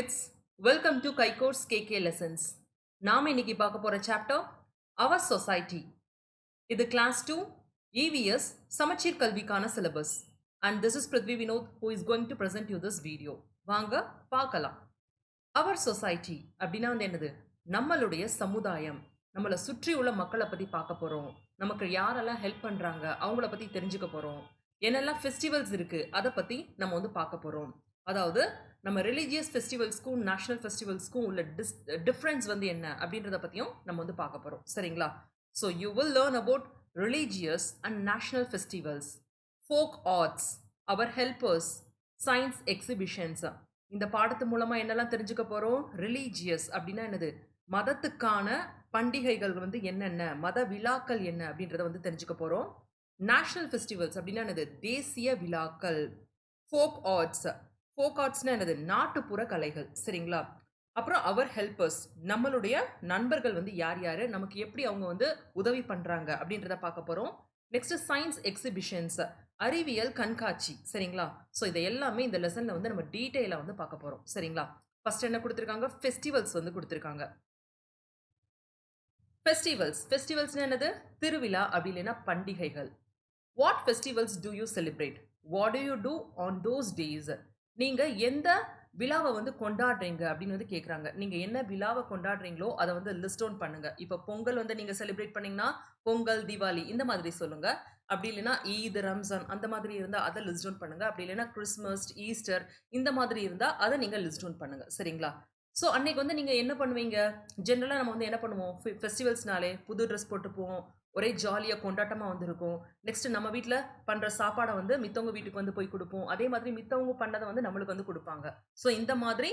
kids, welcome to Kaiko's KK lessons. நாம இன்னைக்கு பார்க்க போற சாப்டர் Our Society. இது கிளாஸ் 2 EVS சமச்சீர் கல்விக்கான syllabus. And this is Prithvi Vinod who is going to present you this video. வாங்க பார்க்கலாம். Our Society அப்படின்னா என்னது? நம்மளுடைய சமுதாயம். நம்மளை சுற்றி உள்ள மக்களை பத்தி பார்க்க போறோம். நமக்கு யாரெல்லாம் ஹெல்ப் பண்றாங்க அவங்கள பத்தி தெரிஞ்சுக்க போறோம். என்னெல்லாம் ஃபெஸ்டிவல்ஸ் இருக்கு அதை பத்தி நம்ம பார்க்க போறோம். அதாவது நம்ம ரிலீஜியஸ் ஃபெஸ்டிவல்ஸ்க்கும் நேஷனல் ஃபெஸ்டிவல்ஸ்க்கும் உள்ள டிஃப்ரென்ஸ் என்ன அப்படின்றத பற்றியும் நம்ம பார்க்க போகிறோம். சரிங்களா? So you will learn about religious and national festivals, folk arts, our helpers, science exhibitions. இந்த பாடத்து மூலமாக என்னெல்லாம் தெரிஞ்சுக்க போகிறோம்? ரிலீஜியஸ் அப்படின்னா என்னது? மதத்துக்கான பண்டிகைகள் என்னென்ன, மத விழாக்கள் என்ன அப்படின்றத தெரிஞ்சுக்க போகிறோம். நேஷனல் ஃபெஸ்டிவல்ஸ் அப்படின்னா என்னது? தேசிய விழாக்கள். ஃபோக் ஆர்ட்ஸ், ஃபோக் ஆர்ட்ஸ்னா என்னது? நாட்டுப்புற கலைகள். சரிங்களா? அப்புறம் அவர் ஹெல்பர்ஸ், நம்மளுடைய நண்பர்கள் யார் யார், நமக்கு எப்படி அவங்க உதவி பண்ணுறாங்க அப்படின்றத பார்க்க போகிறோம். நெக்ஸ்ட் சயின்ஸ் எக்ஸிபிஷன்ஸ், அறிவியல் கண்காட்சி. சரிங்களா? ஸோ இதை எல்லாமே இந்த லெசனில் நம்ம டீட்டெயிலாக பார்க்க போகிறோம். சரிங்களா? ஃபர்ஸ்ட் என்ன கொடுத்துருக்காங்க? ஃபெஸ்டிவல்ஸ் கொடுத்துருக்காங்க. ஃபெஸ்டிவல்ஸ்னா என்னது? திருவிழா அப்படி இல்லைன்னா பண்டிகைகள். What festivals do you celebrate? What do you do on those days? நீங்க எந்த விழாவை கொண்டாடுறீங்க அப்படின்னு கேட்குறாங்க. நீங்க என்ன விழாவை கொண்டாடுறீங்களோ அதை லிஸ்ட் டவுன் பண்ணுங்க. இப்போ பொங்கல் நீங்க செலிப்ரேட் பண்ணீங்கன்னா பொங்கல், தீபாவளி இந்த மாதிரி சொல்லுங்க. அப்படி இல்லைன்னா ஈத், ரம்ஜான் அந்த மாதிரி இருந்தால் அதை லிஸ்ட் டவுன் பண்ணுங்க. அப்படி இல்லைன்னா கிறிஸ்மஸ், ஈஸ்டர் இந்த மாதிரி இருந்தால் அதை நீங்க லிஸ்ட் டவுன் பண்ணுங்க. சரிங்களா? ஸோ அன்னைக்கு நீங்க என்ன பண்ணுவீங்க? ஜென்ரலாக நம்ம என்ன பண்ணுவோம்? ஃபெஸ்டிவல்ஸ்னாலே புது ட்ரெஸ் போட்டுப்போம், ஒரே ஜாலியாக கொண்டாட்டமாக இருக்கும். நெக்ஸ்ட் நம்ம வீட்டில் பண்ணுற சாப்பாடை மித்தவங்க வீட்டுக்கு போய் கொடுப்போம். அதே மாதிரி மித்தவங்க பண்ணதை நம்மளுக்கு கொடுப்பாங்க. ஸோ இந்த மாதிரி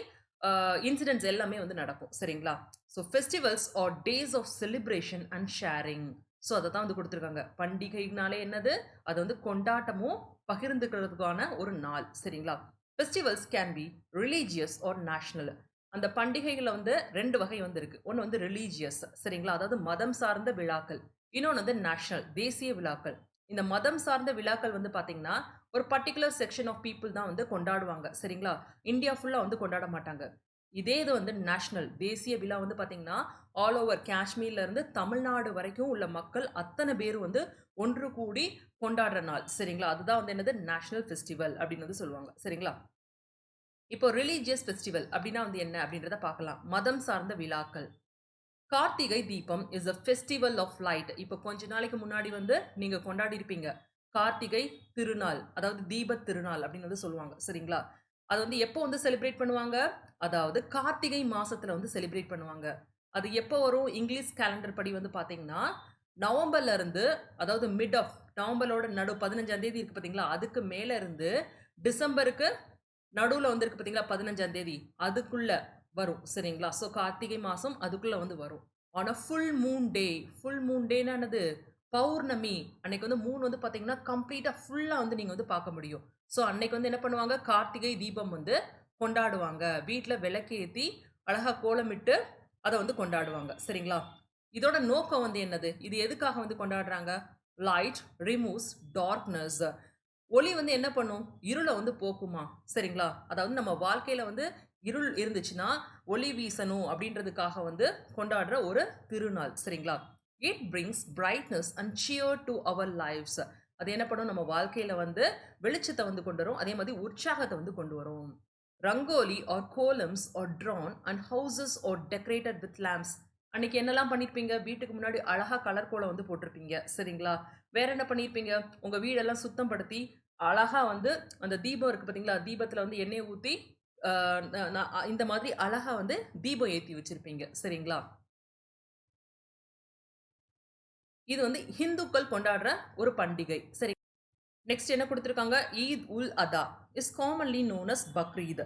இன்சிடென்ட்ஸ் எல்லாமே நடக்கும். சரிங்களா? So festivals are days of celebration and sharing. So அதை தான் கொடுத்துருக்காங்க. பண்டிகைனாலே என்னது? அது கொண்டாட்டமும் பகிர்ந்துக்கிறதுக்கான ஒரு நாள். சரிங்களா? Festivals can be religious or national. அந்த பண்டிகைகளை ரெண்டு வகை இருக்கு. ஒன்று ரிலீஜியஸ். சரிங்களா? அதாவது மதம் சார்ந்த விழாக்கள். இன்னொன்று நேஷனல், தேசிய விழாக்கள். இந்த மதம் சார்ந்த விழாக்கள் பார்த்தீங்கன்னா ஒரு பர்டிகுலர் செக்ஷன் ஆஃப் பீப்புள் தான் கொண்டாடுவாங்க. சரிங்களா? இந்தியா ஃபுல்லாக கொண்டாட மாட்டாங்க. இதே இது நேஷனல், தேசிய விழா பார்த்தீங்கன்னா ஆல் ஓவர் காஷ்மீர்ல இருந்து தமிழ்நாடு வரைக்கும் உள்ள மக்கள் அத்தனை பேர் ஒன்று கூடி கொண்டாடுற நாள். சரிங்களா? அதுதான் என்னது? நேஷனல் ஃபெஸ்டிவல் அப்படின்னு சொல்லுவாங்க. சரிங்களா? இப்போ ரிலீஜியஸ் ஃபெஸ்டிவல் அப்படின்னா என்ன அப்படின்றத பார்க்கலாம். மதம் சார்ந்த விழாக்கள். Karthigai Deepam is a festival of light. இப்போ கொஞ்ச நாளைக்கு முன்னாடி நீங்க கொண்டாடி இருப்பீங்க கார்த்திகை திருநாள், அதாவது தீப திருநாள் அப்படின்னு சொல்லுவாங்க. சரிங்களா? அது எப்போ செலிப்ரேட் பண்ணுவாங்க? அதாவது கார்த்திகை மாசத்துல செலிப்ரேட் பண்ணுவாங்க. அது எப்போ வரும்? இங்கிலீஷ் கேலண்டர் படி பார்த்தீங்கன்னா நவம்பர்ல இருந்து, அதாவது மிட் ஆஃப் நவம்பரோட நடு 15ஆம் தேதி இருக்கு பார்த்தீங்களா, அதுக்கு மேல இருந்து டிசம்பருக்கு நடுவில் இருக்கு பார்த்தீங்களா 15ஆம் தேதி, அதுக்குள்ள வரும். சரிங்களா? ஸோ கார்த்திகை மாதம் அதுக்குள்ள வரும். On a full moon day. Full moon டேனா என்னது? பௌர்ணமி அன்னைக்கு மூன் பார்த்தீங்கன்னா கம்ப்ளீட்டாக ஃபுல்லாக நீங்கள் பார்க்க முடியும். ஸோ அன்னைக்கு என்ன பண்ணுவாங்க? கார்த்திகை தீபம் கொண்டாடுவாங்க. வீட்டில் விளக்கேற்றி அழகாக கோலமிட்டு அதை கொண்டாடுவாங்க. சரிங்களா? இதோட நோக்கம் என்னது? இது எதுக்காக கொண்டாடுறாங்க? Light removes darkness. ஒளி என்ன பண்ணும்? இருளை போக்குமா. சரிங்களா? அதாவது நம்ம வாழ்க்கையில இருள் இருந்துச்சுன்னா ஒளி வீசணும் அப்படின்றதுக்காக கொண்டாடுற ஒரு திருநாள். சரிங்களா? It brings brightness and cheer to our lifes. அது என்ன பண்ணும்? நம்ம வாழ்க்கையில வெளிச்சத்தை கொண்டு வரும், அதே மாதிரி உற்சாகத்தை கொண்டு வரும். Rangoli or kolams or drawn and houses are decorated with lamps. அன்னைக்கு என்னெல்லாம் பண்ணிருப்பீங்க? வீட்டுக்கு முன்னாடி அழகா கலர் கோலம் போட்டிருப்பீங்க. சரிங்களா? வேற என்ன பண்ணிருப்பீங்க? உங்க வீடெல்லாம் சுத்தம் படுத்தி அழகா அந்த தீபம் இருக்கு பார்த்தீங்களா, தீபத்துல எண்ணெயை ஊற்றி இந்த மாதிரி அழகா தீபம் ஏற்றி வச்சிருப்பீங்க. சரிங்களா? இது ஹிந்துக்கள் கொண்டாடுற ஒரு பண்டிகை. சரி, நெக்ஸ்ட் என்ன கொடுத்துருக்காங்க? Eid ul Adha is commonly known as Bakrid.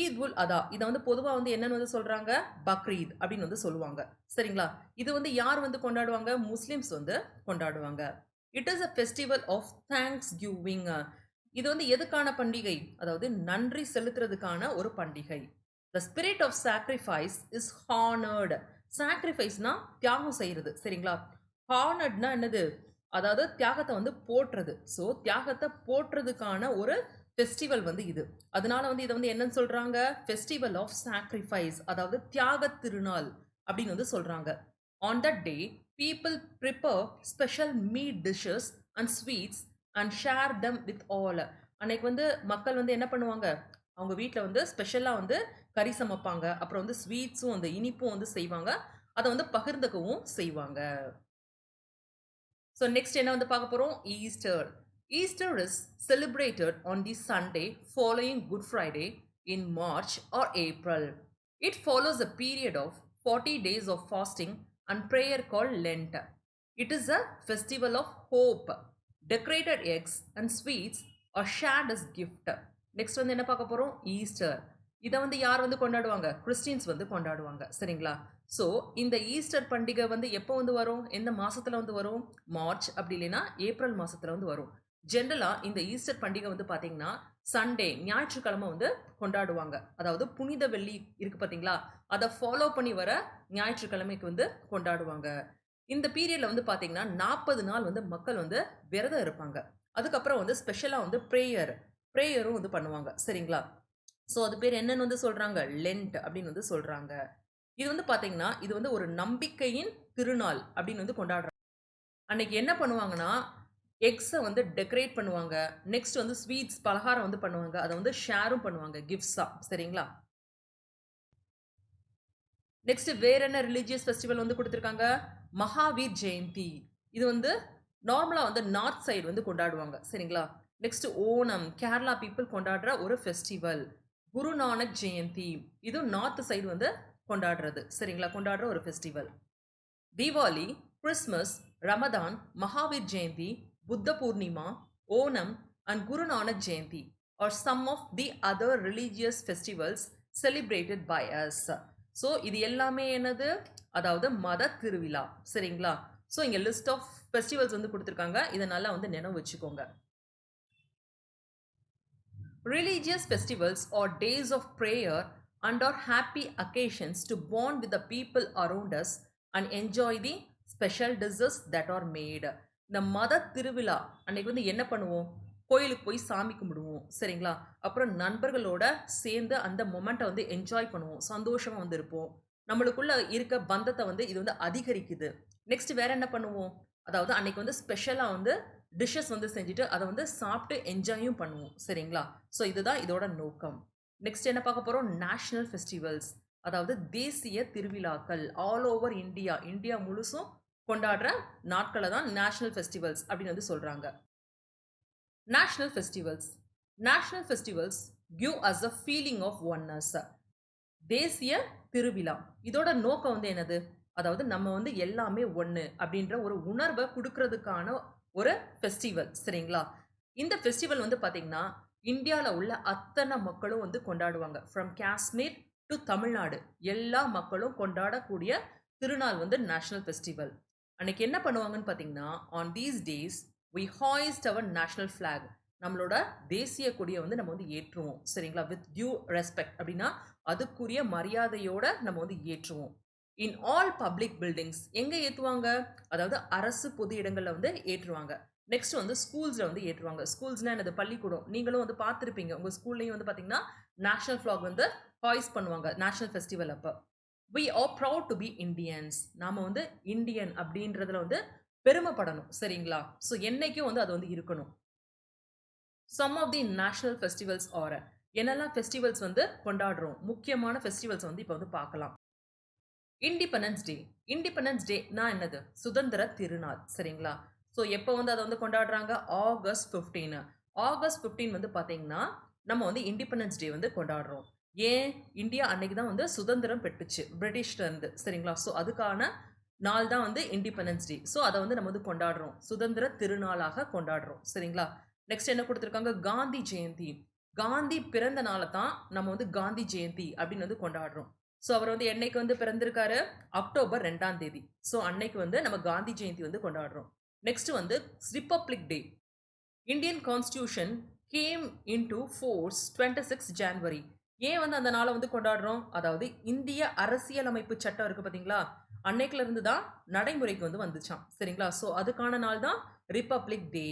Eid ul Adha இதை பொதுவாக என்னன்னு சொல்றாங்க? பக்ரீத் அப்படின்னு சொல்லுவாங்க. சரிங்களா? இது யார் கொண்டாடுவாங்க? முஸ்லிம்ஸ் கொண்டாடுவாங்க. It is a festival of thanks giving. இது எதுக்கான பண்டிகை? அதாவது நன்றி செலுத்துறதுக்கான ஒரு பண்டிகை. The spirit of sacrifice is honoured. சாக்ரிஃபைஸ்னா தியாகம் செய்யறது. சரிங்களா? ஹானர்ட்னா என்னது? அதாவது தியாகத்தை போற்றுறது. ஸோ தியாகத்தை போற்றுறதுக்கான ஒரு ஃபெஸ்டிவல் வந்து இது. அதனால வந்து இத வந்து என்னன்னு சொல்றாங்க? ஃபெஸ்டிவல் ஆஃப் சாக்ரிஃபைஸ், அதாவது தியாகத் திருநாள் அப்படின்னு வந்து சொல்றாங்க. On that day, people prepare special meet dishes and sweets and share them with all. அன்னைக்கு வந்து மக்கள் வந்து என்ன பண்ணுவாங்க? அவங்க வீட்ல வந்து ஸ்பெஷலா வந்து கறி சமைப்பாங்க. அப்புறம் வந்து ஸ்வீட்ஸும் அந்த இனிப்பும் வந்து செய்வாங்க. அத வந்து பகிர்ந்துக்கவும் செய்வாங்க. ஸோ நெக்ஸ்ட் என்ன வந்து பார்க்க போறோம்? Easter. Easter is celebrated on the Sunday following Good Friday in March or April. It follows a period of 40 days of fasting and prayer called Lent. It is a festival of hope. Decorated eggs and sweets are shared as gift. Next வந்து என்ன பார்க்க போறோம்? Easter. இதை வந்து யார் வந்து கொண்டாடுவாங்க? Christians வந்து கொண்டாடுவாங்க. சரிங்களா? ஸோ இந்த ஈஸ்டர் பண்டிகை வந்து எப்போ வந்து வரும்? எந்த மாசத்துல வந்து வரும்? மார்ச் அப்படி இல்லைன்னா ஏப்ரல் மாசத்துல வந்து வரும். ஜென்ரலா இந்த ஈஸ்டர் பண்டிகை வந்து பாத்தீங்கன்னா சண்டே, ஞாயிற்றுக்கிழமை வந்து கொண்டாடுவாங்க. அதாவது புனித வெள்ளி இருக்கு பாத்தீங்களா, அதை ஃபாலோ பண்ணி வர ஞாயிற்றுக்கிழமைக்கு வந்து கொண்டாடுவாங்க. இந்த பீரியட்ல வந்து பாத்தீங்கன்னா 40 நாள் வந்து மக்கள் வந்து விரதம் இருப்பாங்க. அதுக்கப்புறம் வந்து ஸ்பெஷலா வந்து ப்ரேயரும் வந்து பண்ணுவாங்க. சரிங்களா? ஸோ அது பேர் என்னன்னு வந்து சொல்றாங்க? லென்ட் அப்படின்னு வந்து சொல்றாங்க. இது வந்து பாத்தீங்கன்னா இது வந்து ஒரு நம்பிக்கையின் திருநாள் அப்படின்னு வந்து கொண்டாடுறாங்க. அன்னைக்கு என்ன பண்ணுவாங்கன்னா எக்ஸை வந்து டெக்கரேட் பண்ணுவாங்க. நெக்ஸ்ட் வந்து ஸ்வீட்ஸ் பலகாரம் வந்து பண்ணுவாங்க. அதை வந்து ஷேரும் பண்ணுவாங்க கிஃப்ட்ஸா. சரிங்களா? நெக்ஸ்ட் வேற என்ன ரிலீஜியஸ் ஃபெஸ்டிவல் வந்து கொடுத்துருக்காங்க? மகாவீர் ஜெயந்தி. இது வந்து நார்மலா வந்து நார்த் சைடு வந்து கொண்டாடுவாங்க. சரிங்களா? நெக்ஸ்ட் ஓணம், கேரளா பீப்புள் கொண்டாடுற ஒரு ஃபெஸ்டிவல். குரு நானக் ஜெயந்தி, இது நார்த் சைடு வந்து கொண்டாடுறது. சரிங்களா? கொண்டாடுற ஒரு festival. Deepavali, Christmas, Ramadan, Mahavir Jayanti, Buddha Purnima, Onam and Guru Nanak Jayanti are some of the other religious festivals celebrated by us. So இது எல்லாமே என்னது? அதாவது மத திருவிழா. சரிங்களா? ஸோ இங்கே லிஸ்ட் ஆஃப் ஃபெஸ்டிவல்ஸ் வந்து கொடுத்துருக்காங்க. இதை நல்லா வந்து நினைவு வச்சுக்கோங்க. Religious festivals are days of prayer and are happy occasions to bond with the people around us and enjoy the special dishes that are made. இந்த மத திருவிழா அன்னைக்கு வந்து என்ன பண்ணுவோம்? கோயிலுக்கு போய் சாமி கும்பிடுவோம். சரிங்களா? அப்புறம் நண்பர்களோட சேர்ந்து அந்த மொமெண்ட்டை வந்து என்ஜாய் பண்ணுவோம். சந்தோஷமா வந்து இருப்போம். நம்மளுக்குள்ள இருக்க பந்தத்தை வந்து இது வந்து அதிகரிக்குது. நெக்ஸ்ட் வேற என்ன பண்ணுவோம்? அதாவது அன்னைக்கு வந்து ஸ்பெஷலா வந்து டிஷ்ஷஸ் வந்து செஞ்சுட்டு அதை வந்து சாப்பிட்டு என்ஜாயும் பண்ணுவோம். சரிங்களா? ஸோ இதுதான் இதோட நோக்கம். நெக்ஸ்ட் என்ன பார்க்க போறோம்? நேஷனல் ஃபெஸ்டிவல்ஸ், அதாவது தேசிய திருவிழாக்கள். ஆல் ஓவர் இந்தியா, இந்தியா முழுசும் கொண்டாடுற நாட்களை தான் நேஷனல் ஃபெஸ்டிவல்ஸ் அப்படின்னு வந்து சொல்றாங்க. National festivals. National festivals give us a feeling of oneness. தேசிய திருவிழா இதோட நோக்கம் வந்து என்னது? அதாவது நம்ம வந்து எல்லாமே ஒன்று அப்படின்ற ஒரு உணர்வை கொடுக்கறதுக்கான ஒரு ஃபெஸ்டிவல். சரிங்களா? இந்த ஃபெஸ்டிவல் வந்து பார்த்தீங்கன்னா இந்தியாவில் உள்ள அத்தனை மக்களும் வந்து கொண்டாடுவாங்க. ஃப்ரம் காஷ்மீர் டு தமிழ்நாடு எல்லா மக்களும் கொண்டாடக்கூடிய திருநாள் வந்து நேஷனல் ஃபெஸ்டிவல். அன்னைக்கு என்ன பண்ணுவாங்கன்னு பார்த்தீங்கன்னா on these days we hoist our national flag. நம்மளோட தேசிய கொடியை வந்து நம்ம வந்து ஏற்றுவோம். சரிங்களா? வித் டியூ ரெஸ்பெக்ட் அப்படின்னா அதுக்குரிய மரியாதையோட நம்ம வந்து ஏற்றுவோம். இன் ஆல் பப்ளிக் பில்டிங்ஸ் எங்க ஏற்றுவாங்க? அதாவது அரசு பொது இடங்களில் வந்து ஏற்றுவாங்க. நெக்ஸ்ட் வந்து ஸ்கூல்ஸில் வந்து ஏற்றுவாங்க. ஸ்கூல்ஸ்னால் என்னது? பள்ளிக்கூடம். நீங்களும் வந்து பார்த்துருப்பீங்க. உங்கள் ஸ்கூல்லையும் வந்து பார்த்தீங்கன்னா நேஷனல் ஃப்ளாக் வந்து ஹாய்ஸ் பண்ணுவாங்க நேஷனல் ஃபெஸ்டிவல் அப்போ. We are proud to be Indians. நாம் வந்து இந்தியன் அப்படின்றதுல வந்து பெருமைப்படணும். சரிங்களா? ஸோ என்னைக்கும் வந்து அது வந்து இருக்கணும். Some of the national festivals are என்னெல்லாம் ஃபெஸ்டிவல்ஸ் வந்து கொண்டாடுறோம்? முக்கியமான ஃபெஸ்டிவல்ஸ் வந்து இப்போ வந்து பார்க்கலாம். Independence day. இண்டிபெண்டன்ஸ் டேனா என்னது? சுதந்திர திருநாள். சரிங்களா? ஸோ எப்போ வந்து அதை வந்து கொண்டாடுறாங்க? ஆகஸ்ட் 15. ஆகஸ்ட் 15 வந்து பார்த்தீங்கன்னா நம்ம வந்து இண்டிபெண்டன்ஸ் டே வந்து கொண்டாடுறோம். ஏன்? இந்தியா அன்னைக்கு தான் வந்து சுதந்திரம் பெற்றுச்சு பிரிட்டிஷ்லேருந்து. சரிங்களா? ஸோ அதுக்கான நாள் தான் வந்து இண்டிபெண்டன்ஸ் டே. ஸோ அதை வந்து நம்ம வந்து கொண்டாடுறோம். சுதந்திர திருநாளாக கொண்டாடுறோம். சரிங்களா? நெக்ஸ்ட் என்ன கொடுத்துருக்காங்க? காந்தி ஜெயந்தி. காந்தி பிறந்த நாளை தான் நம்ம வந்து காந்தி ஜெயந்தி அப்படின்னு வந்து கொண்டாடுறோம். ஸோ அவர் வந்து என்னைக்கு வந்து பிறந்திருக்காரு? அக்டோபர் 2ஆம் தேதி. ஸோ அன்னைக்கு வந்து நம்ம காந்தி ஜெயந்தி வந்து கொண்டாடுறோம். நெக்ஸ்ட் வந்து republic day. Indian constitution came into force 26 January. ஏன் வந்து அந்த நாளை வந்து கொண்டாடுறோம்? அதாவது இந்திய அரசியலமைப்பு சட்டம் இருக்கு பார்த்தீங்களா, அன்னைக்குல இருந்து தான் நடைமுறைக்கு வந்து வந்துச்சாம். சரிங்களா? ஸோ அதுக்கான நாள் தான் ரிப்பப்ளிக் டே,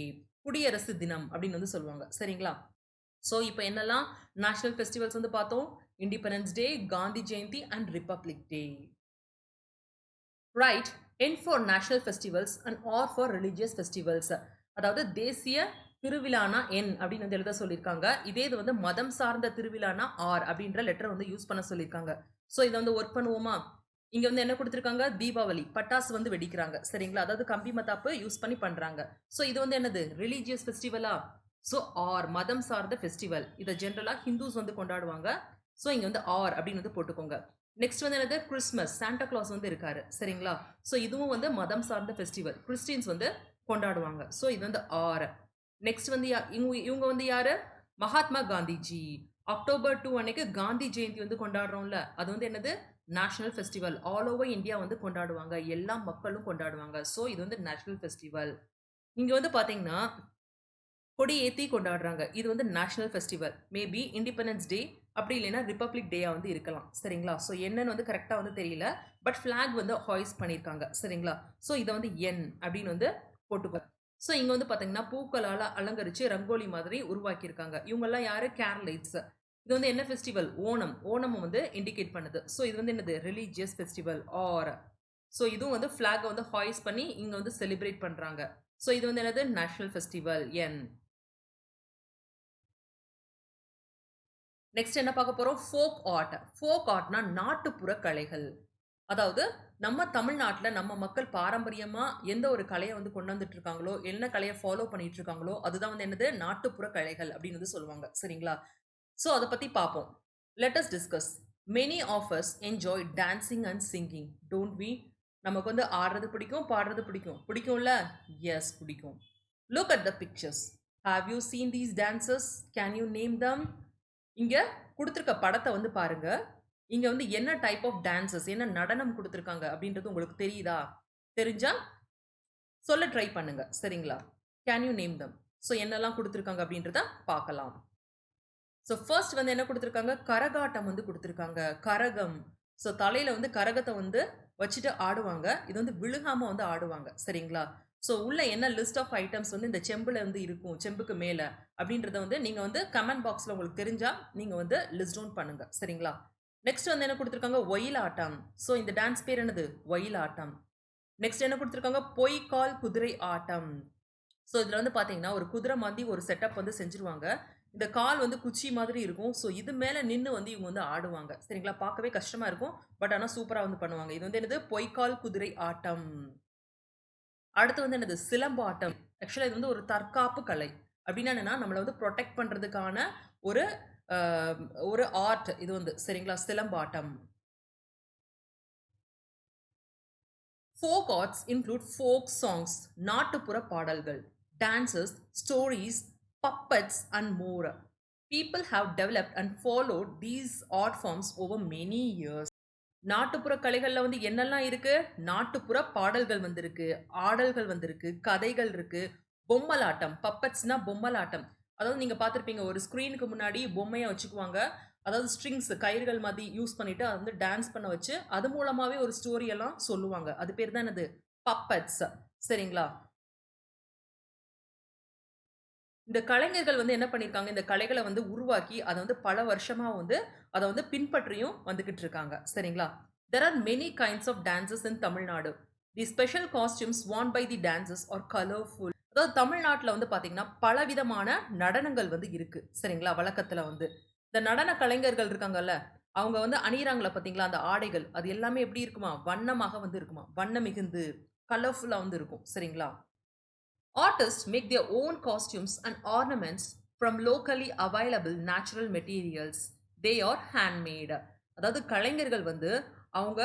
குடியரசு தினம் அப்படின்னு வந்து சொல்லுவாங்க. சரிங்களா? ஸோ இப்போ என்னெல்லாம் நேஷனல் ஃபெஸ்டிவல்ஸ் வந்து பார்த்தோம்? Independence day, Gandhi Jayanti and republic day. Right. And for national festivals and are for religious festivals. அதாவது தேசிய திருவிழானா என் அப்படின்னு வந்து எழுத சொல்லியிருக்காங்க. இதே இது வந்து மதம் சார்ந்த திருவிழானா ஆர் அப்படின்ற லெட்டர் வந்து யூஸ் பண்ண சொல்லியிருக்காங்க. ஸோ இதை வந்து ஒர்க் பண்ணுவோமா? இங்க வந்து என்ன கொடுத்துருக்காங்க? தீபாவளி பட்டாசு வந்து வெடிக்கிறாங்க. சரிங்களா? அதாவது கம்பி மத்தாப்பு யூஸ் பண்ணி பண்றாங்க. ஸோ இது வந்து என்னது? ரிலீஜியஸ் ஃபெஸ்டிவலா? ஸோ ஆர் மதம் சார்ந்த ஃபெஸ்டிவல். இதை ஜென்ரலா ஹிந்துஸ் வந்து கொண்டாடுவாங்க. ஸோ இங்க வந்து ஆர் அப்படின்னு வந்து போட்டுக்கோங்க. நெக்ஸ்ட் வந்து என்னது? கிறிஸ்மஸ். சாண்டா கிளாஸ் வந்து இருக்காரு. சரிங்களா? ஸோ இதுவும் வந்து மதம் சார்ந்த ஃபெஸ்டிவல். கிறிஸ்டின்ஸ் வந்து கொண்டாடுவாங்க. ஸோ இது வந்து ஆர். நெக்ஸ்ட் வந்து இவங்க வந்து யாரு? மகாத்மா காந்திஜி. அக்டோபர் 2 அன்னைக்கு காந்தி ஜெயந்தி வந்து கொண்டாடுறோம்ல, அது வந்து என்னது? National festival. All over India வந்து கொண்டாடுவாங்க. எல்லா மக்களும் கொண்டாடுவாங்க. ஸோ இது வந்து நேஷனல் ஃபெஸ்டிவல். இங்க வந்து பாத்தீங்கன்னா கொடி ஏத்தி கொண்டாடுறாங்க. இது வந்து national festival. Maybe independence day அப்படி இல்லைன்னா ரிப்பப்ளிக் டேயா வந்து இருக்கலாம். சரிங்களா? ஸோ என்னன்னு வந்து கரெக்டாக வந்து தெரியல. பட் ஃபிளாக் வந்து ஹாய்ஸ் பண்ணியிருக்காங்க. சரிங்களா? ஸோ இதை வந்து என் அப்படின்னு வந்து போட்டுக்கோ. ஸோ இங்கே வந்து பார்த்தீங்கன்னா பூக்களால் அலங்கரித்து ரங்கோலி மாதிரி உருவாக்கியிருக்காங்க. இவங்கெல்லாம் யாரு? கேரளைட்ஸ். இது வந்து என்ன ஃபெஸ்டிவல்? ஓணம். ஓணம் வந்து இண்டிகேட் பண்ணுது. ஸோ இது வந்து என்னது? Religious festival R. ஸோ இதுவும் வந்து ஃபிளாகை வந்து ஹாய்ஸ் பண்ணி இங்கே வந்து செலிப்ரேட் பண்ணுறாங்க. ஸோ இது வந்து என்னது? நேஷனல் ஃபெஸ்டிவல் என். நெக்ஸ்ட் என்ன பார்க்க போறோம்? Folk art. ஃபோக் ஆர்ட்னா நாட்டுப்புற கலைகள். அதாவது நம்ம தமிழ்நாட்டுல நம்ம மக்கள் பாரம்பரியமா எந்த ஒரு கலையை வந்து கொண்டு வந்துட்டு இருக்காங்களோ, என்ன கலையை ஃபாலோ பண்ணிட்டு இருக்காங்களோ, அதுதான் வந்து என்னது? நாட்டுப்புற கலைகள் அப்படின்னு வந்து சொல்லுவாங்க. சரிங்களா? ஸோ அதை பத்தி பார்ப்போம். Let us discuss. Many of us enjoy dancing and singing. Don't we? நமக்கு வந்து ஆடுறது பிடிக்கும், பாடுறது பிடிக்கும். பிடிக்கும்ல? எஸ், பிடிக்கும். Look at the pictures. Have you seen these dances? Can you name them? இங்க குடுத்திருக்க படத்த வந்து பாருங்க. இங்க வந்து என்ன டைப் ஆஃப் டான்ஸஸ், என்ன நடனம் குடுத்திருக்காங்க அப்படின்றது உங்களுக்கு தெரியுதா? தெரிஞ்சா சொல்ல ட்ரை பண்ணுங்க. சரிங்களா? Can you name them? So என்னெல்லாம் குடுத்திருக்காங்க அப்படின்றத பார்க்கலாம். ஸோ ஃபர்ஸ்ட் வந்து என்ன குடுத்திருக்காங்க? கரகாட்டம் வந்து குடுத்திருக்காங்க. கரகம். ஸோ தலையில வந்து கரகத்த வந்து வச்சுட்டு ஆடுவாங்க. இது வந்து விழுகாம வந்து ஆடுவாங்க. சரிங்களா? ஸோ உள்ள என்ன லிஸ்ட் ஆஃப் ஐட்டம்ஸ் வந்து இந்த செம்புல வந்து இருக்கும், செம்புக்கு மேல அப்படின்றத வந்து நீங்க வந்து கமெண்ட் பாக்ஸ்ல உங்களுக்கு தெரிஞ்சா நீங்க வந்து லிஸ்ட் டவுன் பண்ணுங்க. சரிங்களா? நெக்ஸ்ட் வந்து என்ன குடுத்திருக்காங்க? ஒயிலாட்டம். ஸோ இந்த டான்ஸ் பேர் என்னது? ஒயிலாட்டம். நெக்ஸ்ட் என்ன குடுத்திருக்காங்க? பொய்க்கால் குதிரை ஆட்டம். ஸோ இதில வந்து பார்த்தீங்கன்னா, ஒரு குதிரை மாதிரி ஒரு செட்டப் வந்து செஞ்சுருவாங்க. இந்த கால் வந்து குச்சி மாதிரி இருக்கும். ஸோ இது மேல நின்னு வந்து இவங்க வந்து ஆடுவாங்க. சரிங்களா? பார்க்கவே கஷ்டமா இருக்கும். பட் ஆனா சூப்பரா வந்து பண்ணுவாங்க. இது வந்து என்னது? பொய்க்கால் குதிரை ஆட்டம். அடுத்து வந்து என்னது? சிலம்பாட்டம். ஆக்சுவலா இது வந்து ஒரு தற்காப்பு கலை. அப்டின்னா என்னன்னா, நம்மள வந்து புரொடெக்ட் பண்றதுக்கான ஒரு அ ஒரு ஆர்ட் இது வந்து. சரிங்களா? Silambattam. Folk arts include folk songs, நாட்டுப்புற பாடல்கள், dances, stories, puppets and more. People have developed and followed these art forms over many years. நாட்டுப்புற கலைகள்ல வந்து என்னெல்லாம் இருக்கு? நாட்டுப்புற பாடல்கள் வந்திருக்கு, ஆடல்கள் வந்திருக்கு, கதைகள் இருக்கு, பொம்மலாட்டம். பப்பட்ஸ்னா பொம்மலாட்டம். அதாவது நீங்க பார்த்திருப்பீங்க, ஒரு ஸ்க்ரீனுக்கு முன்னாடி பொம்மைய வச்சுக்குவாங்க. அதாவது ஸ்ட்ரிங்ஸ் கயிறுகள் மாதிரி யூஸ் பண்ணிட்டு அத வந்து டான்ஸ் பண்ண வச்சு, அது மூலமாவே ஒரு ஸ்டோரி எல்லாம் சொல்லுவாங்க. அது பேர் தான் என்னது? பப்பட்ஸ். சரிங்களா? இந்த கலைஞர்கள் வந்து என்ன பண்ணியிருக்காங்க, இந்த கலைகள வந்து உருவாக்கி, அத வந்து பல வருஷமா வந்து அத வந்து பின்பற்றியும் வந்துகிட்டு இருக்காங்க. சரிங்களா? There are many kinds of dances in Tamil Nadu. The special costumes worn by the dancers are colorful. அதாவது தமிழ்நாட்டுல வந்து பார்த்தீங்கன்னா, பலவிதமான நடனங்கள் வந்து இருக்கு. சரிங்களா? வழக்கத்துல வந்து. இந்த நடன கலைஞர்கள் இருக்காங்கல்ல, அவங்க வந்து அணியிறாங்கல்ல பார்த்தீங்களா, அந்த ஆடைகள், அது எல்லாமே எப்படி இருக்குமா? வண்ணமாக வந்து இருக்குமா? வண்ணம் மிகுந்து, கலர்ஃபுல்லா வந்து இருக்கும். சரிங்களா? Artists make their own costumes and ornaments from locally available natural materials. They are handmade. அதாவது கலைஞர்கள் வந்து அவங்க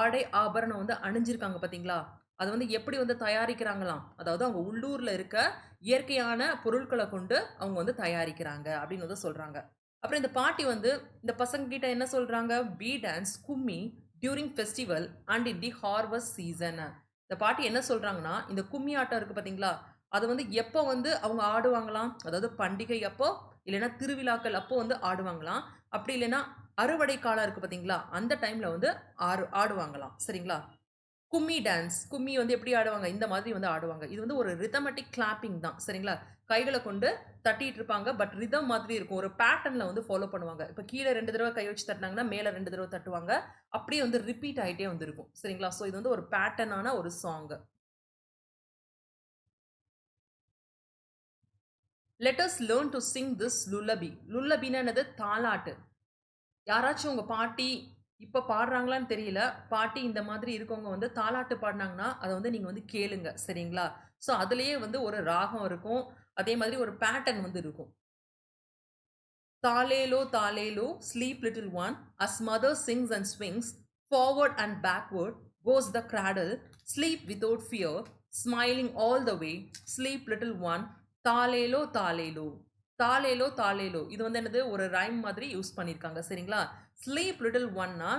ஆடை ஆபரணம் வந்து அணிஞ்சிருக்காங்க பார்த்தீங்களா? அது வந்து எப்படி வந்து தயாரிக்கிறாங்களாம்? அதாவது அவங்க உள்ளூர்ல இருக்க இயற்கையான பொருட்கள கொண்டு அவங்க வந்து தயாரிக்கிறாங்க அப்படின்னு வந்து சொல்றாங்க. அப்புறம் இந்த பாட்டி வந்து இந்த பசங்க கிட்ட என்ன சொல்றாங்க? "We dance Kummi during festival and in the harvest season." இந்த பாட்டி என்ன சொல்றாங்கன்னா, இந்த கும்மி ஆட்டம் இருக்கு பார்த்தீங்களா? அது வந்து எப்போ வந்து அவங்க ஆடுவாங்களாம்? அதாவது பண்டிகை அப்போ, இல்லைன்னா திருவிழாக்கள் அப்போ வந்து ஆடுவாங்களாம். அப்படி இல்லைன்னா அறுவடை காலம் இருக்கு பார்த்தீங்களா? அந்த டைம்ல வந்து ஆடுவாங்களாம். சரிங்களா? கும்மி டான்ஸ். கும்மி வந்து எப்படி ஆடுவாங்க? இந்த மாதிரி வந்து ஆடுவாங்க. இது வந்து ஒரு ரிதமேட்டிக் கிளாப்பிங் தான். சரிங்களா? கைகள கொண்டு தட்டிட்டு இருப்பாங்க. பட் ரிதம் மாதிரி இருக்கும். ஒரு பேட்டர்ன்ல வந்து ஃபாலோ பண்ணுவாங்க. இப்ப கீழ 2 தடவ கை வச்சு தட்டுனாங்கன்னா, மேல 2 தடவ தட்டுவாங்க. அப்படியே வந்து ரிப்பீட் ஆயிட்டே வந்து இருக்கும். சரிங்களா? ஸோ இது வந்து ஒரு பேட்டர்னான ஒரு song. Let us learn to sing this lullaby. லுல்லபின்னா என்னது? தாலாட்டு. யாராச்சும் உங்க பாட்டி இப்ப பாடுறாங்களான்னு தெரியல. பாட்டி இந்த மாதிரி இருக்கவங்க வந்து தாலாட்டு பாடுனாங்கன்னா, அத வந்து நீங்க வந்து கேளுங்க. சரிங்களா? ஸோ அதிலேயே வந்து ஒரு ராகம் இருக்கும். அதே மாதிரி ஒரு பேட்டர்ன் வந்து இருக்கும். Talelo, talelo, sleep little one, as mother sings and swings, forward and backward goes the cradle, sleep without fear, smiling all the way, sleep little one, தாலேலோ தாலேலோ தாலேலோ தாலேலோ இது வந்து என்னது ஒரு ரைம் மாதிரி யூஸ் பண்ணியிருக்காங்க சரிங்களா ஸ்லீப் லிட்டில் ஒன்னா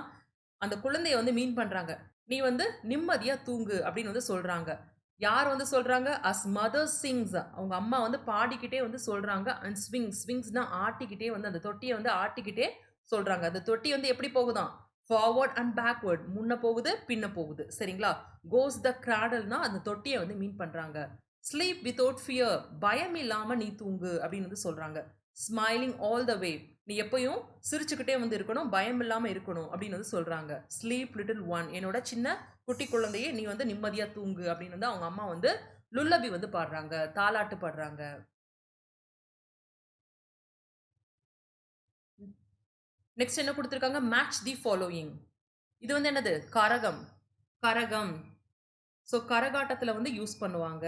அந்த குழந்தைய வந்து மீன் பண்றாங்க நீ வந்து நிம்மதியா தூங்கு அப்படின்னு வந்து சொல்றாங்க யார் வந்து சொல்றாங்க அஸ் மதர் சிங்ஸ் அவங்க அம்மா வந்து பாடிக்கிட்டே வந்து சொல்றாங்க அண்ட் ஸ்விங்ஸ்னா ஆட்டிக்கிட்டே வந்து அந்த தொட்டியை வந்து ஆட்டிக்கிட்டே சொல்றாங்க அந்த தொட்டி வந்து எப்படி போகுதாம் ஃபார்வர்ட் அண்ட் பேக்வர்ட் முன்ன போகுது பின்ன போகுது சரிங்களா கோஸ் த கிராடல்னா அந்த தொட்டியை வந்து மீன் பண்றாங்க ஸ்லீப் வித்தவுட் ஃபியர் பயம் இல்லாம நீ தூங்கு அப்படின்னு வந்து சொல்றாங்க ஸ்மைலிங் ஆல் த வே நீ எப்பயும் சிரிச்சுக்கிட்டே வந்து இருக்கணும் பயம் இல்லாம இருக்கணும் அப்படின்னு வந்து சொல்றாங்க ஸ்லீப் லிட்டில் ஒன் என்னோட சின்ன குட்டி குழந்தையே நீ வந்து நிம்மதியா தூங்கு அப்படின்னு வந்து அவங்க அம்மா வந்து லுல்லபி வந்து பாடுறாங்க தாலாட்டு பாடுறாங்க நெக்ஸ்ட் என்ன கொடுத்துருக்காங்க மேட்ச் தி ஃபாலோயிங் இது வந்து என்னது கரகம் கரகம் ஸோ கரகாட்டத்தில் வந்து யூஸ் பண்ணுவாங்க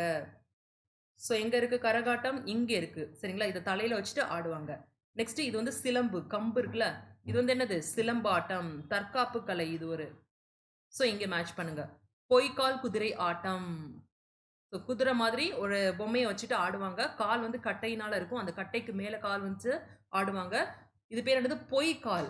ஸோ எங்க இருக்கு கரகாட்டம் இங்க இருக்கு சரிங்களா இதை தலையில வச்சுட்டு ஆடுவாங்க நெக்ஸ்ட் இது வந்து சிலம்பு கம்பு இருக்குல்ல இது வந்து என்னது சிலம்பாட்டம் தற்காப்பு கலை இது ஒரு ஸோ இங்க மேட்ச் பண்ணுங்க பொய்க்கால் குதிரை ஆட்டம் ஸோ குதிரை மாதிரி ஒரு பொம்மையை வச்சுட்டு ஆடுவாங்க கால் வந்து கட்டையினால இருக்கும் அந்த கட்டைக்கு மேலே கால் வந்து ஆடுவாங்க இது பேர் என்னது பொய் கால்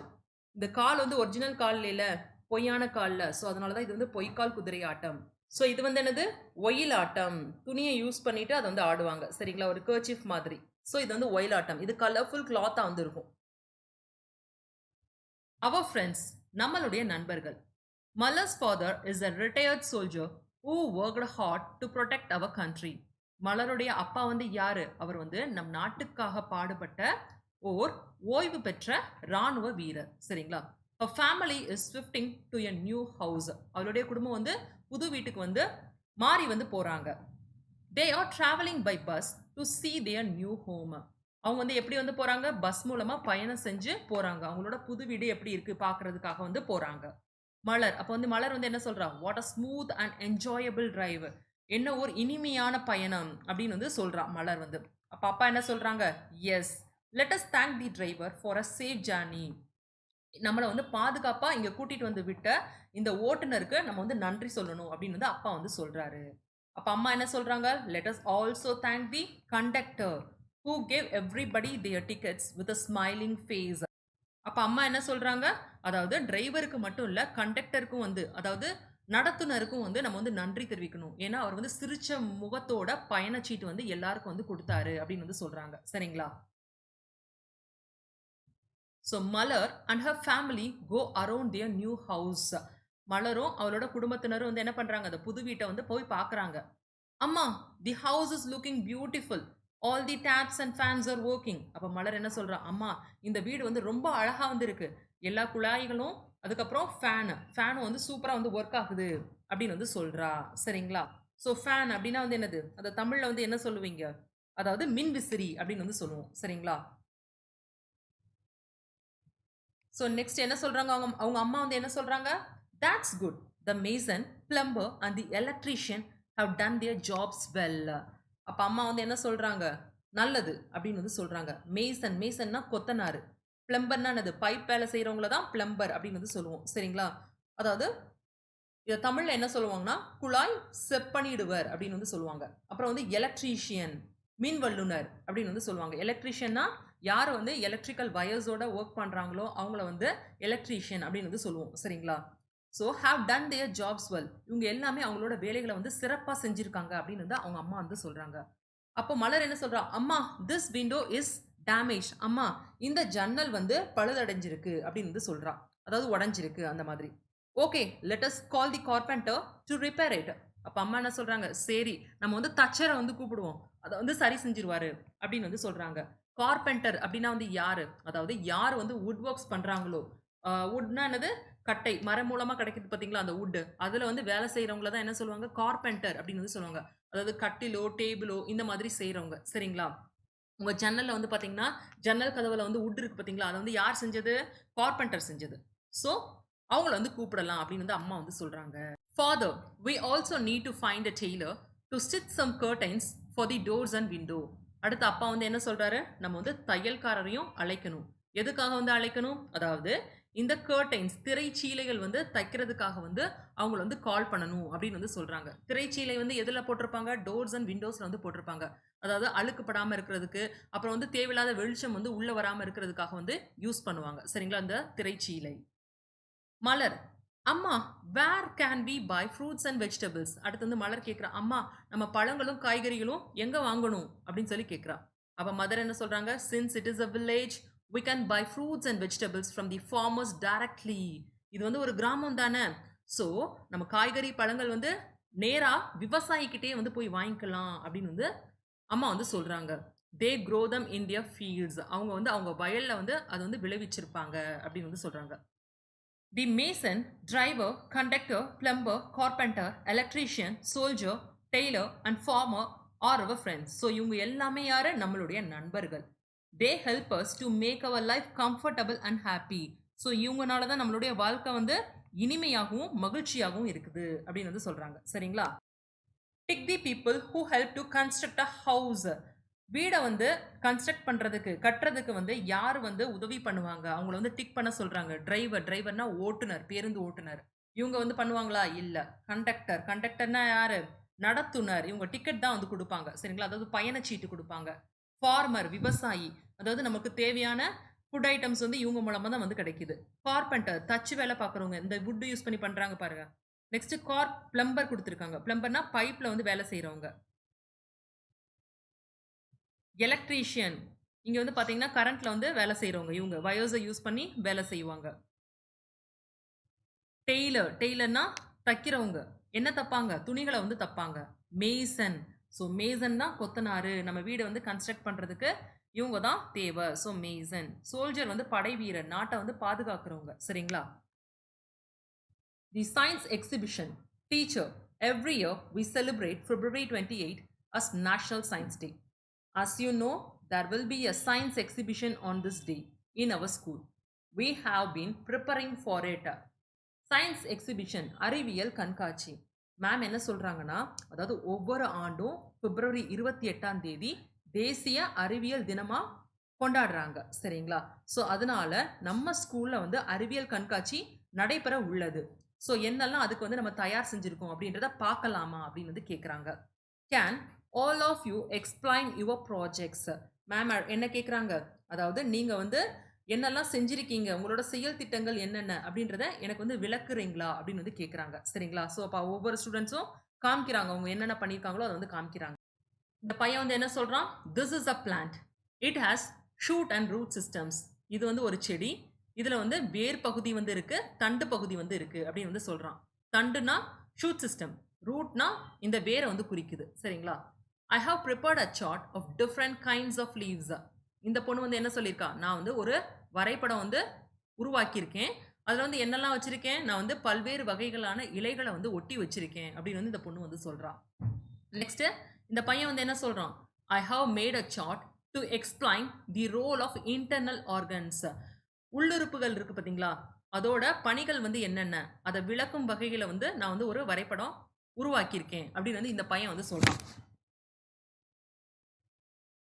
இந்த கால் வந்து ஒரிஜினல் கால் இல்ல பொய்யான கால்ல ஸோ அதனால தான் இது வந்து பொய்க்கால் குதிரை ஆட்டம் ஸோ இது வந்து என்னது ஒயில் ஆட்டம் துணியை யூஸ் பண்ணிட்டு அதை வந்து ஆடுவாங்க சரிங்களா ஒரு கர்ச்சிஃப் மாதிரி ஸோ இது வந்து ஒயில் ஆட்டம் இது கலர்ஃபுல் கிளாத்தா வந்து இருக்கும் அவர் ஃப்ரெண்ட்ஸ் நம்மளுடைய நண்பர்கள் Malar's father is a retired soldier who worked hard to protect our country. மலருடைய அப்பா வந்து யாரு அவர் வந்து நம் நாட்டுக்காக பாடுபட்ட ஓர் ஓய்வு பெற்ற ராணுவ வீரர் சரிங்களா her family is shifting to a new house அவருடைய குடும்பம் வந்து புது வீட்டுக்கு வந்து மாறி வந்து போறாங்க they are traveling by bus to see their new home அவங்க வந்து எப்படி வந்து போறாங்க பஸ் மூலமா பயணம் செஞ்சு போறாங்க அவங்களோட புது வீடு எப்படி இருக்கு பாக்குறதுக்காக வந்து போறாங்க மலர் அப்போ வந்து மலர் வந்து என்ன சொல்றா what a smooth and enjoyable drive என்ன ஒரு இனிமையான பயணம் அப்படின்னு வந்து சொல்றா மலர் வந்து அப்ப அப்பா என்ன சொல்றாங்க S let us thank the driver for a safe journey நம்மளை வந்து பாதுகாப்பா இங்க கூட்டிட்டு வந்து விட்ட இந்த ஓட்டுநருக்கு நம்ம வந்து நன்றி சொல்லணும் அப்படின்னு வந்து அப்பா வந்து சொல்றாரு அப்ப அம்மா என்ன சொல்றாங்க let us also thank the conductor who gave everybody their tickets with a smiling face அப்ப அம்மா என்ன சொல்றாங்க அதாவது டிரைவருக்கு மட்டும் இல்ல கண்டக்டருக்கும் வந்து அதாவது நடத்துனருக்கும் வந்து நம்ம வந்து நன்றி தெரிவிக்கணும் ஏன்னா அவர் வந்து சிரிச்ச முகத்தோட பயணச்சீட்டு வந்து எல்லாருக்கும் வந்து கொடுத்தாரு அப்படின்னு வந்து சொல்றாங்க சரிங்களா so Malar and her family go around their new house மலரும் அவளோட குடும்பத்தினரும் வந்து என்ன பண்றாங்க அந்த புது வீட்டை வந்து போய் பார்க்கறாங்க அம்மா the house is looking beautiful all the taps and fans are working அப்போ மலர் என்ன சொல்றா அம்மா இந்த வீடு வந்து ரொம்ப அழகா வந்து இருக்கு எல்லா குழாய்களும் அதுக்கப்புறம் ஃபேனும் வந்து சூப்பரா வந்து ஒர்க் ஆகுது அப்படின்னு வந்து சொல்றா சரிங்களா ஸோ ஃபேன் அப்படின்னா வந்து என்னது அந்த தமிழ்ல வந்து என்ன சொல்லுவீங்க அதாவது மின் விசிறி அப்படின்னு வந்து சொல்லுவோம் சரிங்களா ஸோ நெக்ஸ்ட் என்ன சொல்றாங்க அவங்க அவங்க அம்மா வந்து என்ன சொல்றாங்க that's good the mason plumber and the electrician have done their jobs well அப்ப அம்மா வந்து என்ன சொல்றாங்க நல்லது அப்படின்னு வந்து சொல்றாங்க மேசன்னா கொத்தனாரு பிளம்பர்னா என்னது பைப் வேலை செய்யறவங்கள தான் பிளம்பர் அப்படின்னு வந்து சொல்லுவோம் சரிங்களா அதாவது இதை தமிழ்ல என்ன சொல்லுவாங்கன்னா குழாய் செப்பனிடுவர் அப்படின்னு வந்து சொல்லுவாங்க அப்புறம் வந்து எலக்ட்ரீஷியன் மின் வல்லுனர் அப்படின்னு வந்து சொல்லுவாங்க எலக்ட்ரீஷியன்னா யார் வந்து எலக்ட்ரிக்கல் வயர்ஸோட ஒர்க் பண்றாங்களோ அவங்கள வந்து எலக்ட்ரீஷியன் அப்படின்னு வந்து சொல்லுவோம் சரிங்களா so have done there jobs well இவங்க எல்லாமே அவங்களோட வேலைகளை வந்து சிறப்பாக செஞ்சிருக்காங்க அப்படின்னு வந்து அவங்க அம்மா வந்து சொல்றாங்க அப்போ மலர் என்ன சொல்றா அம்மா திஸ் விண்டோ இஸ் டேமேஜ் அம்மா இந்த ஜன்னல் வந்து பழுதடைஞ்சிருக்கு அப்படின்னு வந்து சொல்றா அதாவது உடஞ்சிருக்கு அந்த மாதிரி okay, let us call the carpenter to repair it. அப்ப அம்மா என்ன சொல்றாங்க, சரி நம்ம வந்து தச்சர வந்து கூப்பிடுவோம். அத வந்து சரி செஞ்சுருவாரு அப்படின்னு வந்து சொல்றாங்க. கார்பெண்டர் அப்படின்னா வந்து யாரு? அதாவது யார் வந்து வுட் வொர்க்ஸ் பண்றாங்களோ, வுட்னா என்னது? கட்டை. மரம் மூலமா கிடைக்குது பார்த்தீங்களா, அந்த வுட். அதுல வந்து வேலை செய்றவங்கள தான் என்ன சொல்லுவாங்க? கார்பெண்டர் அப்படின்னு வந்து சொல்லுவாங்க. அதாவது கட்டிலோ, டேபிளோ இந்த மாதிரி செய்றவங்க. சரிங்களா? உங்க ஜன்னல்ல வந்து பார்த்தீங்கன்னா, ஜன்னல் கதவுல வந்து வுட் இருக்கு பார்த்தீங்களா? அத வந்து யார் செஞ்சது? கார்பெண்டர் செஞ்சது. ஸோ, அவங்கள வந்து கூப்பிடலாம் அப்படின்னு வந்து அம்மா வந்து சொல்றாங்க. Father, we also need to find a tailor to stitch some curtains for the doors and window. அடுத்து அப்பா வந்து என்ன சொல்றாரு? நம்ம வந்து தையல்காரரையும் அழைக்கணும். எதுக்காக வந்து அழைக்கணும்? அதாவது இந்த கர்டைன்ஸ் திரைச்சீலைகள் வந்து தைக்கிறதுக்காக வந்து அவங்கள வந்து கால் பண்ணணும் அப்படின்னு வந்து சொல்றாங்க. திரைச்சீலை வந்து எதுல போட்டிருப்பாங்க? டோர்ஸ் அண்ட் விண்டோஸ்ல வந்து போட்டிருப்பாங்க. அதாவது அழுக்கு படாம இருக்கிறதுக்கு, அப்புறம் வந்து தேவையில்லாத வெளிச்சம் வந்து உள்ள வராம இருக்கிறதுக்காக வந்து யூஸ் பண்ணுவாங்க. சரிங்களா? அந்த திரைச்சீலை. மலர். அம்மா, where can we buy fruits and vegetables? அடுத்து வந்து மலர் கேட்கிறா, அம்மா நம்ம பழங்களும், காய்கறிகளும் எங்க வாங்கணும்? அப்படின்னு சொல்லி கேட்கிறா. அப்ப மதர் என்ன சொல்றாங்க? Since it is a village, we can buy fruits and vegetables from the farmers directly. இது வந்து ஒரு கிராமம் தானே. ஸோ நம்ம காய்கறி, பழங்கள் வந்து நேரா விவசாயிகிட்டயே வந்து போய் வாங்கிக்கலாம் அப்படின்னு வந்து அம்மா வந்து சொல்றாங்க. தே grow them in their fields. அவங்க வந்து அவங்க வயல்ல வந்து அது வந்து விளைவிச்சிருப்பாங்க அப்படின்னு வந்து சொல்றாங்க. The mason, driver, conductor, plumber, carpenter, electrician, soldier, tailor and farmer are our friends. So இவங்க எல்லாமே யாரு? நம்மளுடைய நண்பர்கள். They help us to make our life comfortable and happy. So இவங்கனால தான் நம்மளுடைய வாழ்க்கை வந்து இனிமையாகவும் மகிழ்ச்சியாகவும் இருக்குது அப்படின்னு வந்து சொல்றாங்க. சரிங்களா? Tick the people who help to construct a house. வீட வந்து கன்ஸ்ட்ரக்ட் பண்றதுக்கு, கட்டுறதுக்கு வந்து யார் வந்து உதவி பண்ணுவாங்க? அவங்கள வந்து டிக் பண்ண சொல்றாங்க. டிரைவர், டிரைவர்னா ஓட்டுநர், பேருந்து ஓட்டுநர். இவங்க வந்து பண்ணுவாங்களா? இல்ல. கண்டக்டர், கண்டக்டர்னா யாரு? நடத்துனர். இவங்க டிக்கெட் தான் வந்து குடுப்பாங்க. சரிங்களா? அதாவது பயணச்சீட்டு குடுப்பாங்க. ஃபார்மர், விவசாயி. அதாவது நமக்கு தேவையான ஃபுட் ஐட்டம்ஸ் வந்து இவங்க மூலமா தான் வந்து கிடைக்குது. கார்பெண்டர், தச்சு வேலை பார்க்குறவங்க. இந்த வுட் யூஸ் பண்ணி பண்றாங்க பாருங்க. நெக்ஸ்ட் பிளம்பர் குடுத்துருக்காங்க. பிளம்பர்னா பைப்ல வந்து வேலை செய்றவங்க. எலக்ட்ரீஷியன். இங்க வந்து பார்த்தீங்கன்னா, கரண்ட்ல வந்து வேலை செய்றவங்க இவங்க. வயர்ஸ யூஸ் பண்ணி வேலை செய்வாங்க. டெய்லர். டெய்லர்னா தைக்கிறவங்க. என்ன தப்பாங்க? துணிகள வந்து தப்பாங்க. மேசன். ஸோ மேசன்னா கொத்தனாரு. நம்ம வீட வந்து கன்ஸ்ட்ரக்ட் பண்றதுக்கு இவங்க தான் தேவ. So Mason. சோல்ஜர் வந்து படை வீரர். நாட்ட வந்து பாதுகாக்கிறவங்க. சரிங்களா? The science exhibition. Teacher, every year we celebrate February 28 as National Science Day. As you know, there will be a science exhibition on this day in our school. We have been preparing for it. Science exhibition அறிவியல் கண்காட்சி. Ma'am என்ன சொல்றாங்கன்னா, அதாவது ஒவ்வொரு ஆண்டும் பிப்ரவரி 28ஆம் தேதி தேசிய அறிவியல் தினமா கொண்டாடுறாங்க. சரிங்களா? ஸோ அதனால நம்ம ஸ்கூல்ல வந்து அறிவியல் கண்காட்சி நடைபெற உள்ளது. ஸோ என்னெல்லாம் அதுக்கு வந்து நம்ம தயார் செஞ்சிருக்கோம் அப்படின்றத பார்க்கலாமா அப்படின்னு வந்து கேட்குறாங்க. Can all of you explain your projects? Ma'am என்ன கேட்குறாங்க? அதாவது நீங்க வந்து என்னெல்லாம் செஞ்சிருக்கீங்க? உங்களோட செயல் திட்டங்கள் என்னென்ன? அப்படின்றத எனக்கு வந்து விளக்குறீங்களா? அப்படின்னு வந்து கேட்குறாங்க. சரிங்களா? ஸோ அப்ப ஒவ்வொரு ஸ்டூடண்ட்ஸும் காமிக்கிறாங்க. அவங்க என்னென்ன பண்ணியிருக்காங்களோ அத வந்து காமிக்கிறாங்க. இந்த பையன் வந்து என்ன சொல்றான்? This is a plant. It has shoot and root systems. இது வந்து ஒரு செடி. இதுல வந்து வேர் பகுதி வந்து இருக்கு, தண்டு பகுதி வந்து இருக்கு அப்படின்னு வந்து சொல்றான். தண்டுனா ஷூட் சிஸ்டம், ரூட்னா இந்த வேரை வந்து குறிக்குது. சரிங்களா? I have prepared a chart of different kinds of leaves. இந்த பொண்ணு வந்து என்ன சொல்லியிருக்கா? நான் வந்து ஒரு வரைபடம் வந்து உருவாக்கியிருக்கேன். அதுல வந்து என்னெல்லாம் வச்சிருக்கேன்? நான் வந்து பல்வேறு வகைகளான இலைகளை வந்து ஒட்டி வச்சிருக்கேன் அப்படின்னு வந்து இந்த பொண்ணு வந்து சொல்றா. நெக்ஸ்ட் இந்த பையன் வந்து என்ன சொல்றான்? I have made a chart to explain the role of internal organs. உள்ளுறுப்புகள் இருக்கு பார்த்தீங்களா? அதோட பணிகள் வந்து என்னென்ன? அதை விளக்கும் வகைகளை வந்து நான் வந்து ஒரு வரைபடம் உருவாக்கியிருக்கேன் அப்படின்னு வந்து இந்த பையன் வந்து சொல்றான்.